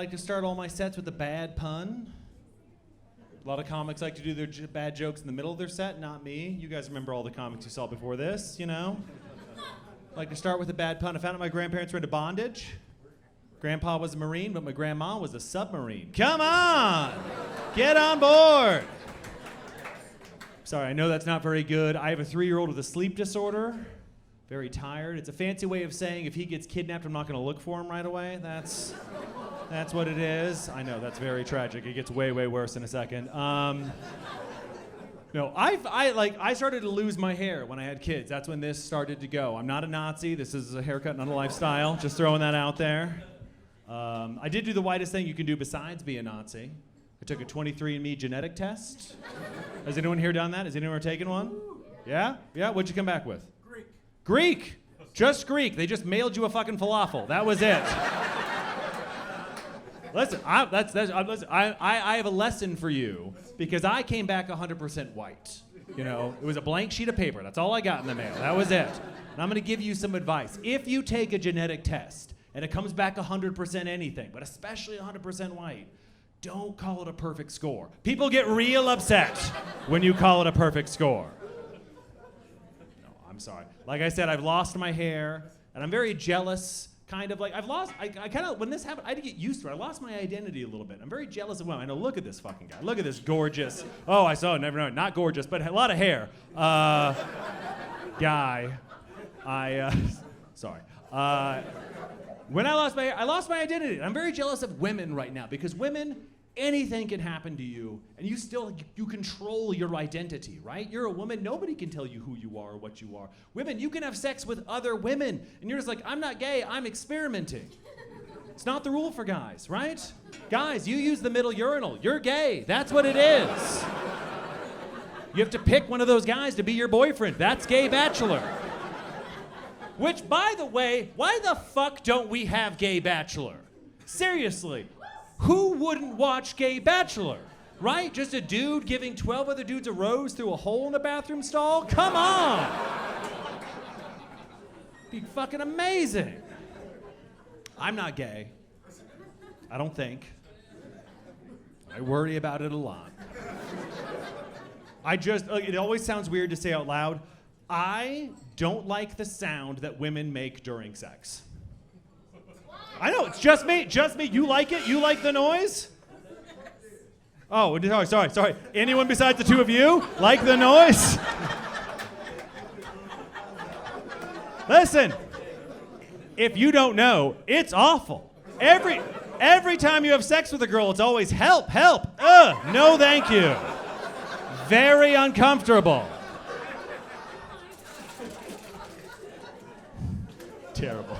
like to start all my sets with a bad pun. A lot of comics like to do their bad jokes in the middle of their set, not me. You guys remember all the comics you saw before this, you know? I like to start with a bad pun. I found out my grandparents were into bondage. Grandpa was a Marine, but my grandma was a submarine. Come on! Get on board! Sorry, I know that's not very good. I have a 3-year-old with a sleep disorder. Very tired. It's a fancy way of saying if he gets kidnapped, I'm not going to look for him right away. That's what it is. I know, that's very tragic. It gets way, way worse in a second. No, I started to lose my hair when I had kids. That's when this started to go. I'm not a Nazi. This is a haircut, not a lifestyle. Just throwing that out there. I did do the whitest thing you can do besides be a Nazi. I took a 23andMe genetic test. Has anyone here done that? Has anyone ever taken one? Yeah? Yeah? What'd you come back with? Greek. Just Greek. They just mailed you a fucking falafel. That was it. Listen, I have a lesson for you because I came back 100% white. You know, it was a blank sheet of paper. That's all I got in the mail. That was it. And I'm going to give you some advice. If you take a genetic test and it comes back 100% anything, but especially 100% white, don't call it a perfect score. People get real upset when you call it a perfect score. No, I'm sorry. Like I said, I've lost my hair, and I'm very jealous. Kind of like, I kind of, when this happened, I had to get used to it. I lost my identity a little bit. I'm very jealous of women. I know, look at this fucking guy. Look at this gorgeous, I saw it, never know, not gorgeous, but a lot of hair. Guy. Sorry. When I lost my hair, I lost my identity. I'm very jealous of women right now because women, anything can happen to you, and you control your identity, right? You're a woman, nobody can tell you who you are or what you are. Women, you can have sex with other women, and you're just like, I'm not gay, I'm experimenting. It's not the rule for guys, right? Guys, you use the middle urinal, you're gay, that's what it is. You have to pick one of those guys to be your boyfriend, that's gay bachelor. Which, by the way, why the fuck don't we have gay bachelor? Seriously. Who wouldn't watch Gay Bachelor, right? Just a dude giving 12 other dudes a rose through a hole in the bathroom stall? Come on! Be fucking amazing. I'm not gay. I don't think. I worry about it a lot. It always sounds weird to say out loud, I don't like the sound that women make during sex. I know, it's just me. You like it? You like the noise? Oh, sorry. Anyone besides the two of you like the noise? Listen, if you don't know, it's awful. Every time you have sex with a girl, it's always help. No thank you. Very uncomfortable. Terrible.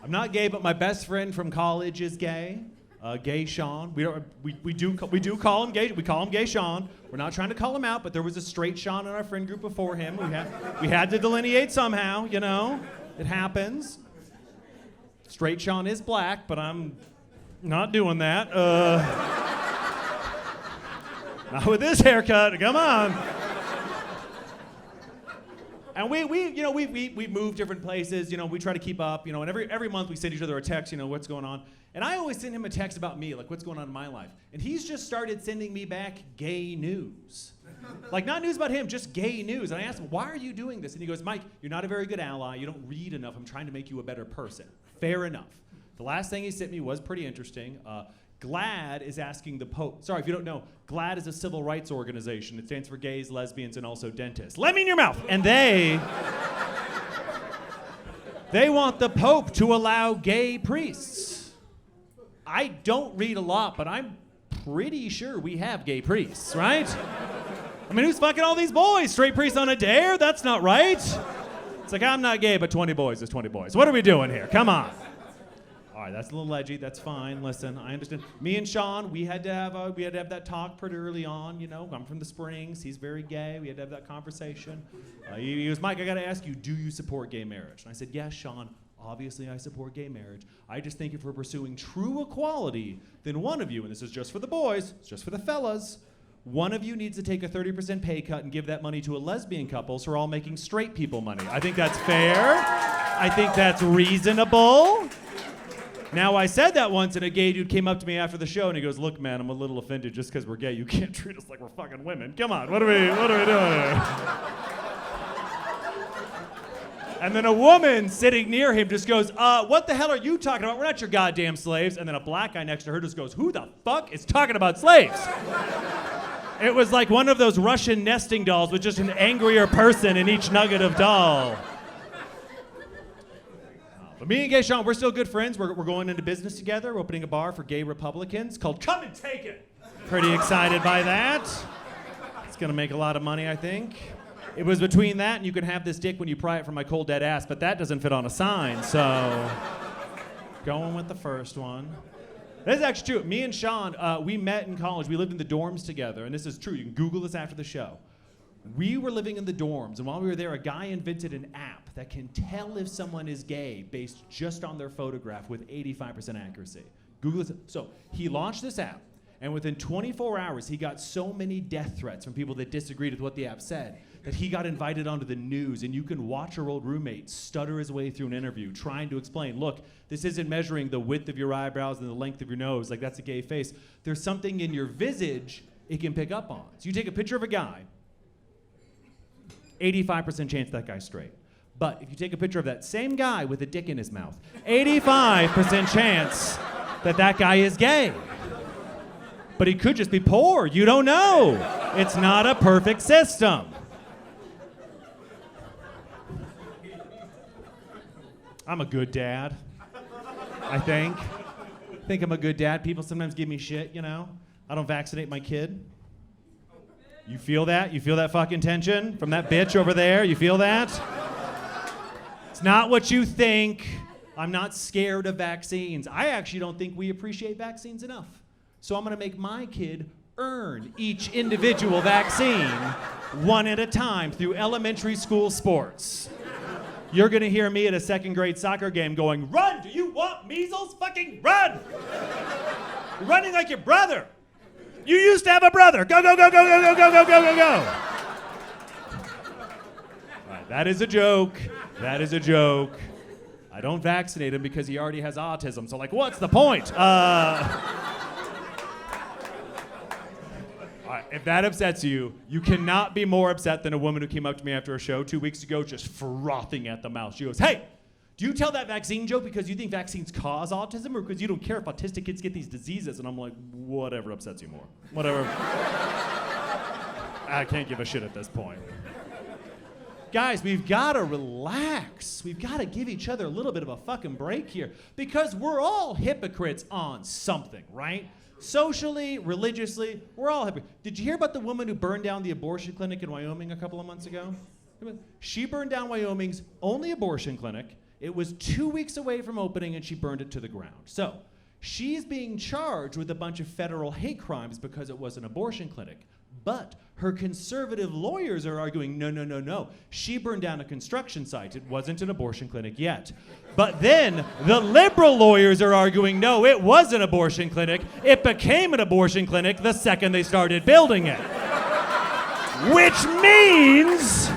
I'm not gay, but my best friend from college is gay. Gay Sean. We do call him gay. We call him Gay Sean. We're not trying to call him out, but there was a straight Sean in our friend group before him. We had to delineate somehow, you know. It happens. Straight Sean is black, but I'm not doing that. Not with this haircut. Come on. And we move different places, you know, we try to keep up, you know, and every month we send each other a text, you know, what's going on. And I always send him a text about me, like what's going on in my life. And he's just started sending me back gay news. Like not news about him, just gay news. And I asked him, why are you doing this? And he goes, Mike, you're not a very good ally, you don't read enough, I'm trying to make you a better person. Fair enough. The last thing he sent me was pretty interesting. GLAAD is asking the Pope, sorry if you don't know, GLAAD is a civil rights organization. It stands for gays, lesbians, and also dentists. Let me in your mouth! And they want the Pope to allow gay priests. I don't read a lot, but I'm pretty sure we have gay priests, right? I mean, who's fucking all these boys? Straight priests on a dare? That's not right. It's like, I'm not gay, but 20 boys is 20 boys. What are we doing here? Come on. All right, that's a little edgy. That's fine. Listen, I understand. Me and Sean, we had to have that talk pretty early on. You know, I'm from the Springs. He's very gay. We had to have that conversation. He was, Mike, I got to ask you, do you support gay marriage? And I said, yes, Sean. Obviously, I support gay marriage. I just think if we're pursuing true equality, then one of you, and this is just for the boys, it's just for the fellas, one of you needs to take a 30% pay cut and give that money to a lesbian couple so we're all making straight people money. I think that's fair. I think that's reasonable. Now, I said that once, and a gay dude came up to me after the show, and he goes, "Look, man, I'm a little offended just because we're gay. You can't treat us like we're fucking women. Come on, what are we doing here?" And then a woman sitting near him just goes, "What the hell are you talking about? We're not your goddamn slaves." And then a black guy next to her just goes, "Who the fuck is talking about slaves?" It was like one of those Russian nesting dolls with just an angrier person in each nugget of doll. But me and Gay Sean, we're still good friends. We're going into business together. We're opening a bar for gay Republicans called Come and Take It. Pretty excited by that. It's gonna make a lot of money, I think. It was between that and you can have this dick when you pry it from my cold dead ass, but that doesn't fit on a sign, so going with the first one. This is actually true. Me and Sean, we met in college. We lived in the dorms together, and this is true. You can Google this after the show. We were living in the dorms, and while we were there, a guy invented an app that can tell if someone is gay based just on their photograph with 85% accuracy. Google this. So he launched this app, and within 24 hours, he got so many death threats from people that disagreed with what the app said that he got invited onto the news, and you can watch your old roommate stutter his way through an interview trying to explain, look, this isn't measuring the width of your eyebrows and the length of your nose, like that's a gay face. There's something in your visage it can pick up on. So you take a picture of a guy, 85% chance that guy's straight. But if you take a picture of that same guy with a dick in his mouth, 85% chance that that guy is gay. But he could just be poor. You don't know. It's not a perfect system. I'm a good dad, I think. I think I'm a good dad. People sometimes give me shit, you know? I don't vaccinate my kid. You feel that? You feel that fucking tension from that bitch over there? You feel that? It's not what you think. I'm not scared of vaccines. I actually don't think we appreciate vaccines enough. So I'm gonna make my kid earn each individual vaccine one at a time through elementary school sports. You're gonna hear me at a second grade soccer game going, "Run, do you want measles? Fucking run!" You're running like your brother. You used to have a brother. Go, go, go, go, go, go, go, go, go, go, go. All right, that is a joke. That is a joke. I don't vaccinate him because he already has autism, so like, what's the point? If that upsets you, you cannot be more upset than a woman who came up to me after a show 2 weeks ago just frothing at the mouth. She goes, "Hey, do you tell that vaccine joke because you think vaccines cause autism or because you don't care if autistic kids get these diseases?" And I'm like, whatever upsets you more. Whatever. I can't give a shit at this point. Guys, we've got to relax. We've got to give each other a little bit of a fucking break here because we're all hypocrites on something, right? Socially, religiously, we're all hypocrites. Did you hear about the woman who burned down the abortion clinic in Wyoming a couple of months ago? She burned down Wyoming's only abortion clinic. It was 2 weeks away from opening, and she burned it to the ground. So she's being charged with a bunch of federal hate crimes because it was an abortion clinic. But her conservative lawyers are arguing, no, no, no, no. She burned down a construction site. It wasn't an abortion clinic yet. But then the liberal lawyers are arguing, no, it was an abortion clinic. It became an abortion clinic the second they started building it. Which means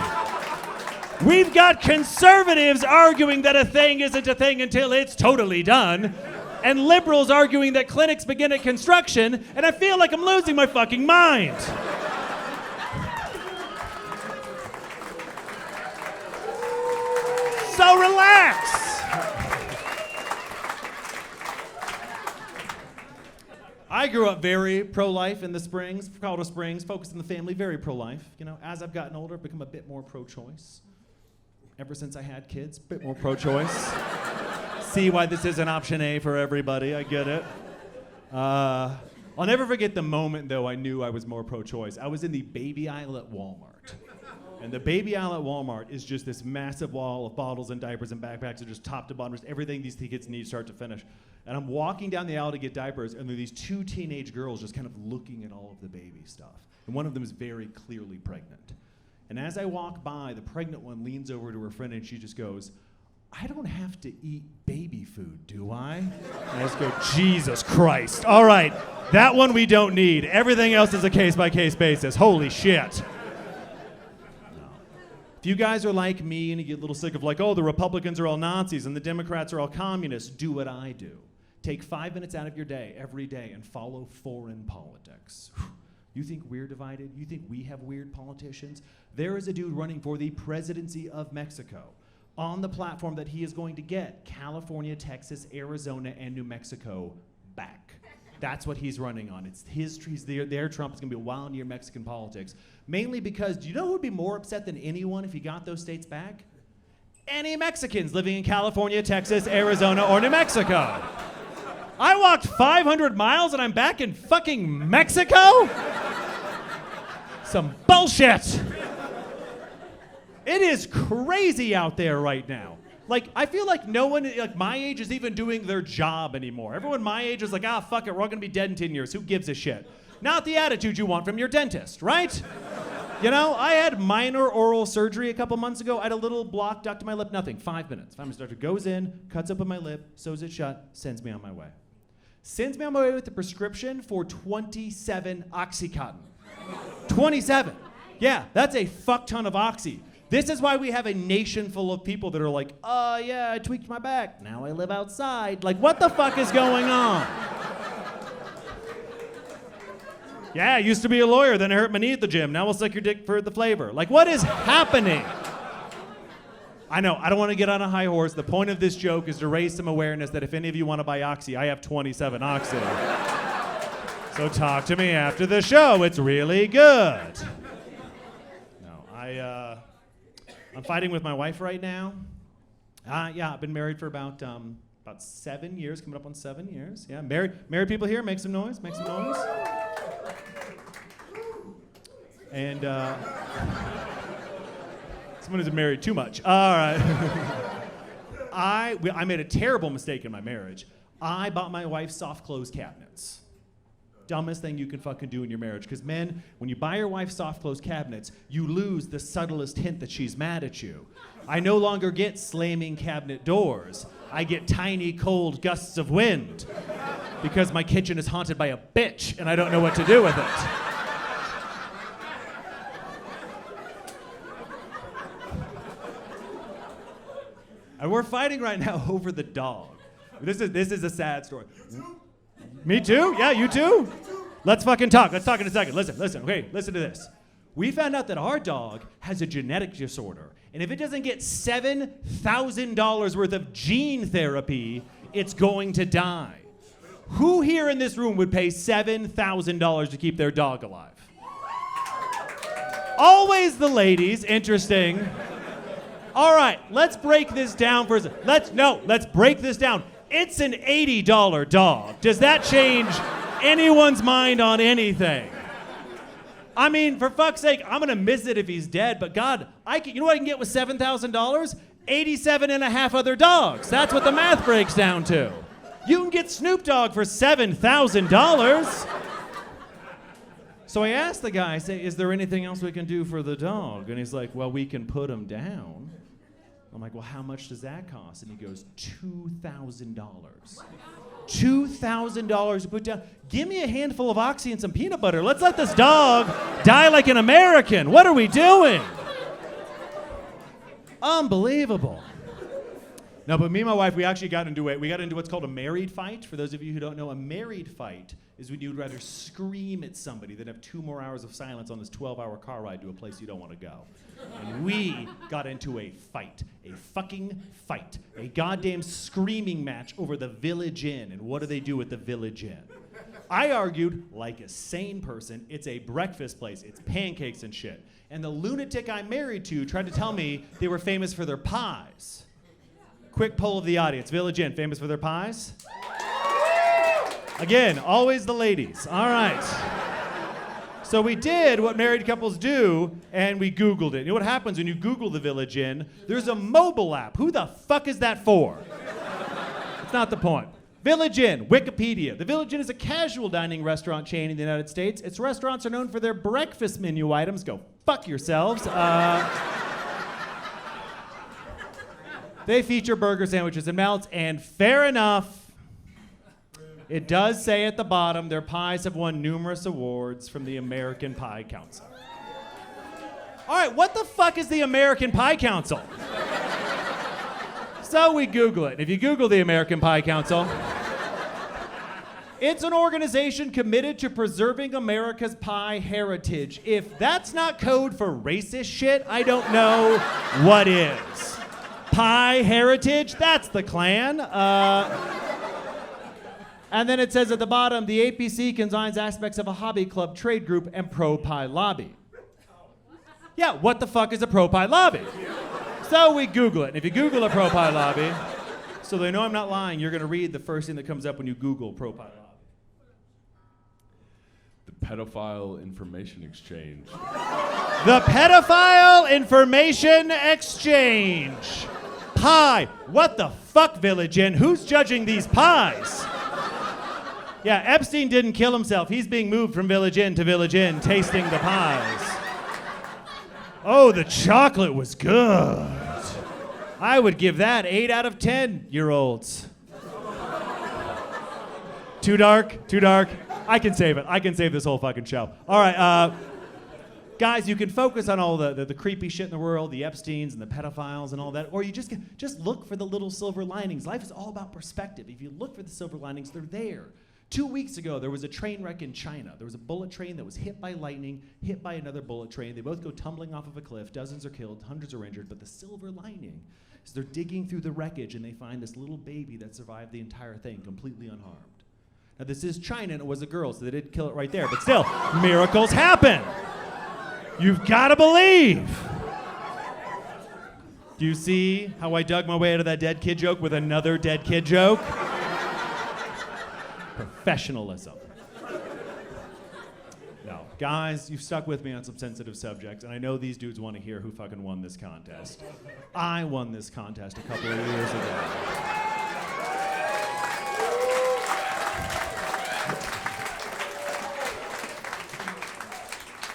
we've got conservatives arguing that a thing isn't a thing until it's totally done, and liberals arguing that clinics begin at construction, and I feel like I'm losing my fucking mind. So relax. I grew up very pro-life in the Springs, Colorado Springs, focused on the family, very pro-life. You know, as I've gotten older, I've become a bit more pro-choice. Ever since I had kids, a bit more pro-choice. See why this isn't option A for everybody, I get it. I'll never forget the moment, though, I knew I was more pro-choice. I was in the baby aisle at Walmart. And the baby aisle at Walmart is just this massive wall of bottles and diapers and backpacks, and just top to bottom, just everything these kids need start to finish. And I'm walking down the aisle to get diapers, and there are these two teenage girls just kind of looking at all of the baby stuff. And one of them is very clearly pregnant. And as I walk by, the pregnant one leans over to her friend, and she just goes, "I don't have to eat baby food, do I?" And I just go, Jesus Christ. All right, that one we don't need. Everything else is a case-by-case basis. Holy shit. If you guys are like me and you get a little sick of like, oh, the Republicans are all Nazis and the Democrats are all communists, do what I do. Take 5 minutes out of your day every day and follow foreign politics. You think we're divided? You think we have weird politicians? There is a dude running for the presidency of Mexico on the platform that he is going to get California, Texas, Arizona, and New Mexico back. That's what he's running on. It's their Trump is going to be a wild year Mexican politics. Mainly because, do you know who would be more upset than anyone if he got those states back? Any Mexicans living in California, Texas, Arizona, or New Mexico. I walked 500 miles and I'm back in fucking Mexico? Some bullshit. It is crazy out there right now. Like, I feel like no one like my age is even doing their job anymore. Everyone my age is like, fuck it, we're all gonna be dead in 10 years. Who gives a shit? Not the attitude you want from your dentist, right? You know, I had minor oral surgery a couple months ago. I had a little block duct in my lip, nothing, 5 minutes. 5 minutes, doctor goes in, cuts open my lip, sews it shut, sends me on my way. Sends me on my way with the prescription for 27 Oxycontin. 27. Yeah, that's a fuck ton of Oxy. This is why we have a nation full of people that are like, yeah, I tweaked my back. Now I live outside. Like, what the fuck is going on? Yeah, I used to be a lawyer, then I hurt my knee at the gym. Now we'll suck your dick for the flavor. Like, what is happening? I know, I don't want to get on a high horse. The point of this joke is to raise some awareness that if any of you want to buy Oxy, I have 27 Oxy. So talk to me after the show. It's really good. No, I'm fighting with my wife right now. Yeah, I've been married for about 7 years, coming up on 7 years. Yeah, married people here, make some noise, make some noise. And someone who's married too much. All right. I made a terrible mistake in my marriage. I bought my wife soft close cabinets. Dumbest thing you can fucking do in your marriage. Because men, when you buy your wife soft close cabinets, you lose the subtlest hint that she's mad at you. I no longer get slamming cabinet doors. I get tiny, cold gusts of wind. Because my kitchen is haunted by a bitch and I don't know what to do with it. And we're fighting right now over the dog. This is a sad story. Me too? Yeah, you too? Let's fucking talk. Let's talk in a second. Listen. Okay, listen to this. We found out that our dog has a genetic disorder. And if it doesn't get $7,000 worth of gene therapy, it's going to die. Who here in this room would pay $7,000 to keep their dog alive? Always the ladies. Interesting. All right, let's break this down for a second. Let's break this down. It's an $80 dog. Does that change anyone's mind on anything? I mean, for fuck's sake, I'm gonna miss it if he's dead, but God, you know what I can get with $7,000? 87 and a half other dogs. That's what the math breaks down to. You can get Snoop Dogg for $7,000. So I asked the guy, I say, is there anything else we can do for the dog? And he's like, well, we can put him down. I'm like, well, how much does that cost? And he goes, $2,000. $2,000 to put down. Give me a handful of Oxy and some peanut butter. Let's let this dog die like an American. What are we doing? Unbelievable. No, but me and my wife, we actually got into what's called a married fight. For those of you who don't know, a married fight is when you'd rather scream at somebody than have 2 more hours of silence on this 12-hour car ride to a place you don't want to go. And we got into a fight, a fucking fight, a goddamn screaming match over the Village Inn. And what do they do at the Village Inn? I argued, like a sane person, it's a breakfast place. It's pancakes and shit. And the lunatic I'm married to tried to tell me they were famous for their pies. Quick poll of the audience. Village Inn, famous for their pies? Again, always the ladies. All right. So we did what married couples do, and we Googled it. You know what happens when you Google the Village Inn? There's a mobile app. Who the fuck is that for? It's not the point. Village Inn, Wikipedia. The Village Inn is a casual dining restaurant chain in the United States. Its restaurants are known for their breakfast menu items. Go fuck yourselves. They feature burger sandwiches and melts, and fair enough. It does say at the bottom, their pies have won numerous awards from the American Pie Council. All right, what the fuck is the American Pie Council? So we Google it. If you Google the American Pie Council, it's an organization committed to preserving America's pie heritage. If that's not code for racist shit, I don't know what is. Pie heritage? That's the Klan. And then it says at the bottom, the APC combines aspects of a hobby club, trade group, and pro-pie lobby. Yeah, what the fuck is a pro-pie lobby? So we Google it. And if you Google a pro-pie lobby, so they know I'm not lying, you're going to read the first thing that comes up when you Google pro-pie lobby. The Pedophile Information Exchange. The Pedophile Information Exchange. Pie. What the fuck, Village Inn? Who's judging these pies? Yeah, Epstein didn't kill himself. He's being moved from Village Inn to Village Inn, tasting the pies. Oh, the chocolate was good. I would give that 8 out of 10-year-olds. Too dark? Too dark? I can save it. I can save this whole fucking show. All right, guys, you can focus on all the creepy shit in the world, the Epsteins and the pedophiles and all that, or you just look for the little silver linings. Life is all about perspective. If you look for the silver linings, they're there. 2 weeks ago, there was a train wreck in China. There was a bullet train that was hit by lightning, hit by another bullet train. They both go tumbling off of a cliff. Dozens are killed, hundreds are injured. But the silver lining is they're digging through the wreckage and they find this little baby that survived the entire thing completely unharmed. Now, this is China and it was a girl, so they didn't kill it right there. But still, miracles happen. You've got to believe. Do you see how I dug my way out of that dead kid joke with another dead kid joke? Professionalism. No, guys, you've stuck with me on some sensitive subjects, and I know these dudes want to hear who fucking won this contest. I won this contest a couple of years ago.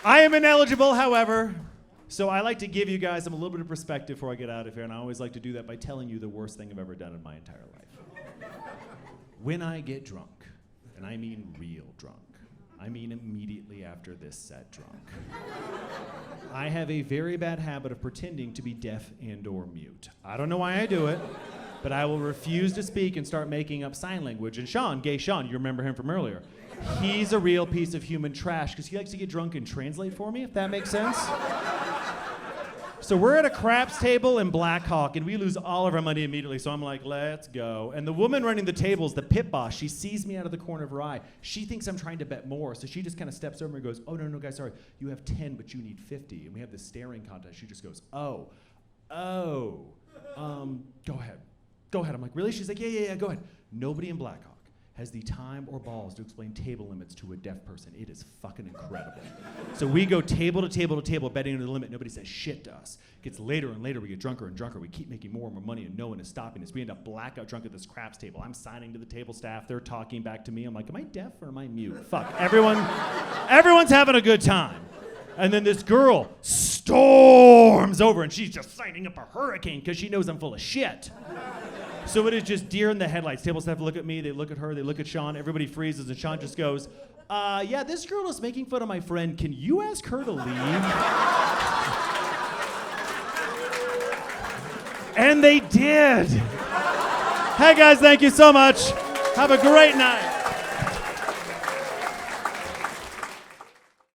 I am ineligible, however, so I like to give you guys a little bit of perspective before I get out of here, and I always like to do that by telling you the worst thing I've ever done in my entire life. When I get drunk, and I mean real drunk, I mean immediately after this set drunk, I have a very bad habit of pretending to be deaf and or mute. I don't know why I do it, but I will refuse to speak and start making up sign language. And Sean, gay Sean, you remember him from earlier, he's a real piece of human trash because he likes to get drunk and translate for me, if that makes sense. So we're at a craps table in Black Hawk, and we lose all of our money immediately, so I'm like, let's go. And the woman running the table is the pit boss. She sees me out of the corner of her eye. She thinks I'm trying to bet more, so she just kind of steps over and goes, oh, no, guys, sorry. You have 10, but you need 50. And we have this staring contest. She just goes, go ahead. I'm like, really? She's like, yeah, go ahead. Nobody in Black Hawk has the time or balls to explain table limits to a deaf person. It is fucking incredible. So we go table to table to table, betting to the limit. Nobody says shit to us. It gets later and later. We get drunker and drunker. We keep making more and more money, and no one is stopping us. We end up blackout drunk at this craps table. I'm signing to the table staff. They're talking back to me. I'm like, am I deaf or am I mute? Fuck. Everyone's having a good time. And then this girl storms over, and she's just signing up a hurricane because she knows I'm full of shit. So it is just deer in the headlights. Table staff look at me, they look at her, they look at Sean, everybody freezes, and Sean just goes, yeah, this girl is making fun of my friend. Can you ask her to leave? And they did. Hey guys, thank you so much. Have a great night.